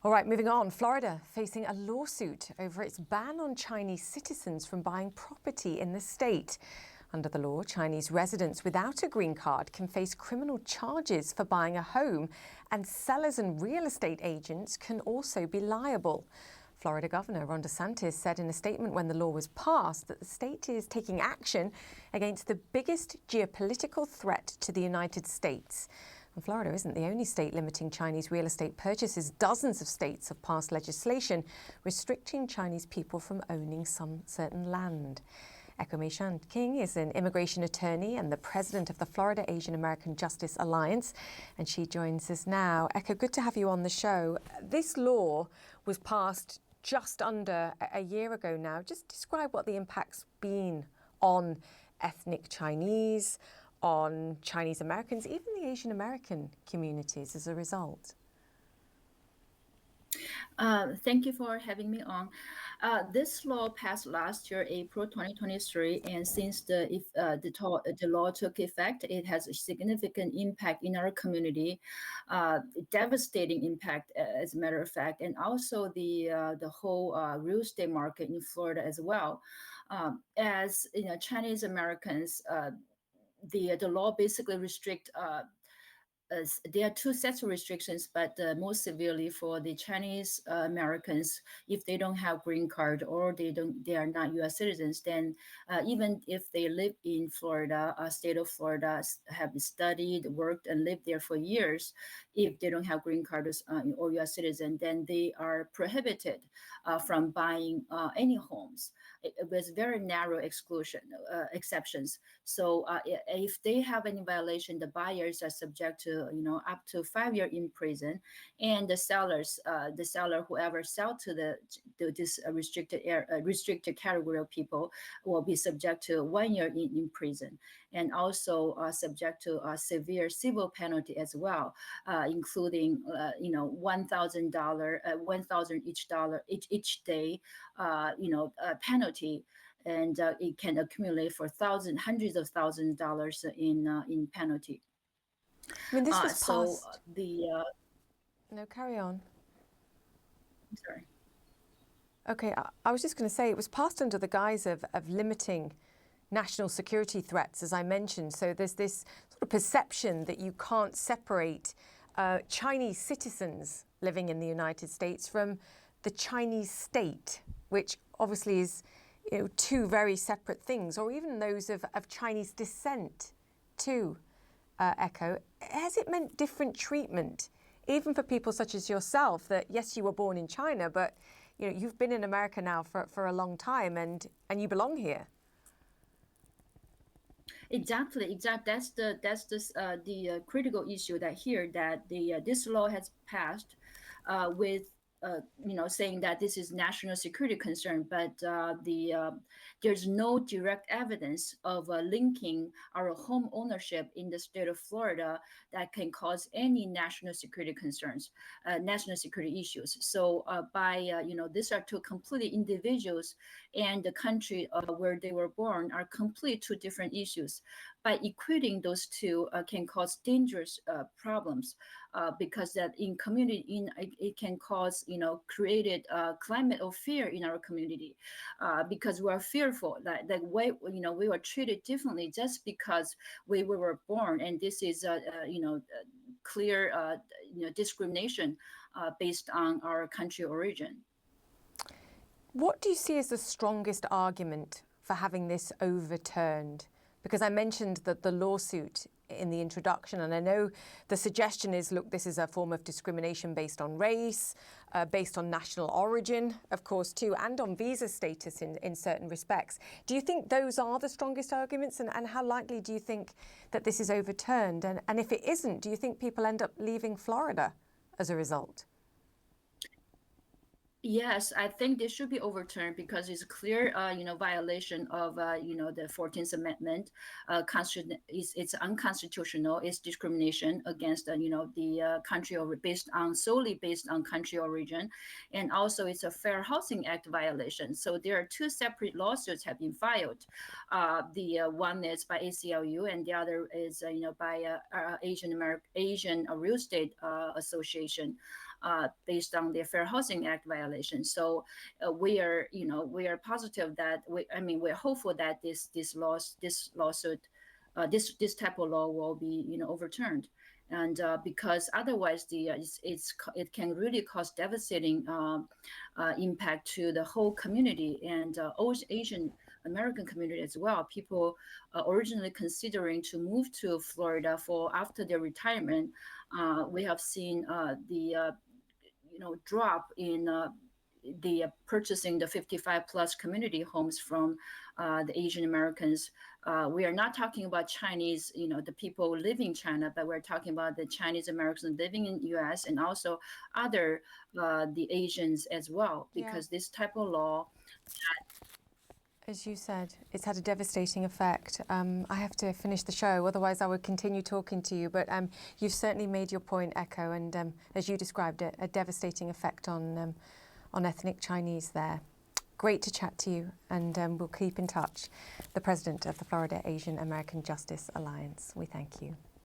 All right, moving on. Florida facing a lawsuit over its ban on Chinese citizens from buying property in the state. Under the law, Chinese residents without a green card can face criminal charges for buying a home, and sellers and real estate agents can also be liable. Florida Governor Ron DeSantis said in a statement when the law was passed that the state is taking action against the biggest geopolitical threat to the United States. And Florida isn't the only state limiting Chinese real estate purchases. Dozens of states have passed legislation restricting Chinese people from owning some certain land. Meisheng is an immigration attorney and the president of the Florida Asian American Justice Alliance, and she joins us now. Eka, good to have you on the show. This law was passed just under a year ago now. Just describe what the impact's been on ethnic Chinese, on Chinese Americans, even the Asian American communities as a result. Thank you for having me on. This law passed last year, April 2023, and since the law took effect, it has a significant impact in our community, devastating impact, as a matter of fact, and also the whole real estate market in Florida as well. As you know, Chinese Americans, the law basically restrict. There are two sets of restrictions, but most severely for the Chinese Americans, if they don't have green card or they are not U.S. citizens, then even if they live in Florida, state of Florida, have studied, worked, and lived there for years, if they don't have green card or U.S. citizen, then they are prohibited from buying any homes. It was very narrow exceptions. So if they have any violation, the buyers are subject to up to 5 years in prison, and the seller whoever sell to this restricted category of people will be subject to 1 year in prison, and also subject to a severe civil penalty as well, including $1,000, $1,000 each day, penalty, and it can accumulate for hundreds of thousands of dollars in penalty. I mean, this was passed. So No, carry on. I'm sorry. Okay, I was just going to say it was passed under the guise of limiting national security threats, as I mentioned. So there's this sort of perception that you can't separate Chinese citizens living in the United States from the Chinese state, which obviously is two very separate things, or even those of Chinese descent too. Echo, has it meant different treatment, even for people such as yourself, that yes, you were born in China, but you've been in America now for a long time, and you belong here? Exactly. That's the critical issue that this law has passed with saying that this is national security concern, but there's no direct evidence of linking our home ownership in the state of Florida that can cause any national security concerns, national security issues. So these are two completely individuals, and the country where they were born are completely two different issues. By equating those two can cause dangerous problems, because that in community, it can cause created climate of fear in our community, because we are fearful that we were treated differently just because we were born, and this is clear discrimination based on our country origin. What do you see as the strongest argument for having this overturned? Because I mentioned that the lawsuit in the introduction, and I know the suggestion is, look, this is a form of discrimination based on race, based on national origin, of course, too, and on visa status in certain respects. Do you think those are the strongest arguments, and how likely do you think that this is overturned? And if it isn't, do you think people end up leaving Florida as a result? Yes, I think this should be overturned because it's a clear, violation of, the 14th Amendment. It's unconstitutional. It's discrimination against, the country solely based on country origin, and also it's a Fair Housing Act violation. So there are two separate lawsuits have been filed. The one is by ACLU, and the other is, by Asian Real Estate Association. based on the Fair Housing Act violation. So we are positive that we're hopeful that this lawsuit, this type of law will be overturned. And because otherwise it can really cause devastating impact to the whole community and Asian American community as well. People originally considering to move to Florida for after their retirement, we have seen the drop in the purchasing the 55 plus community homes from the Asian Americans. We are not talking about Chinese, the people living in China, but we're talking about the Chinese Americans living in U.S. and also other the Asians as well, because this type of law. As you said, it's had a devastating effect. I have to finish the show, otherwise I would continue talking to you. But you've certainly made your point, Echo, and as you described it, a devastating effect on ethnic Chinese there. Great to chat to you, and we'll keep in touch. The president of the Florida Asian American Justice Alliance, we thank you.